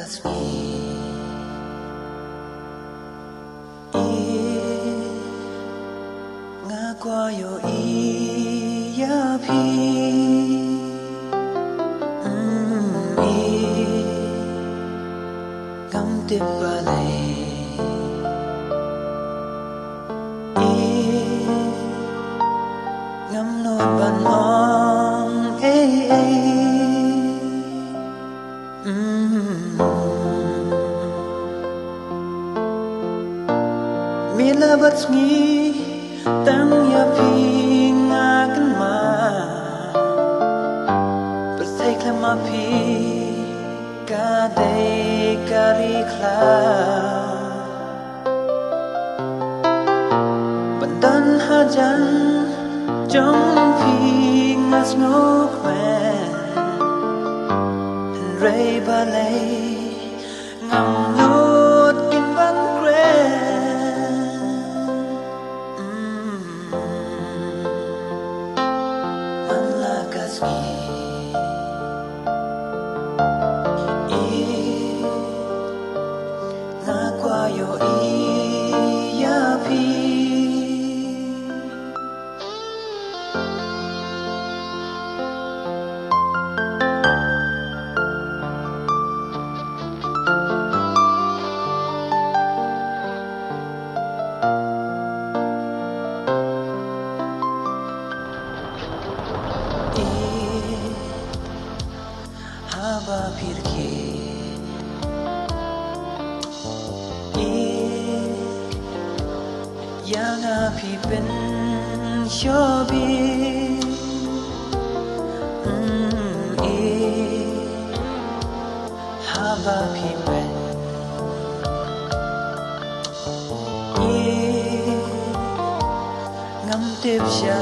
kasmi nga kwa yo ya phi kam te pale ngam no ban ong Mila batsmi tang ya phi nga kan ma pasai klama phi ka dei kari kla bandan hajan trong phi nga smoke man ray balay ngam lot kin bang Haba pirke yang api pen shobi haba pipen ngam tep sha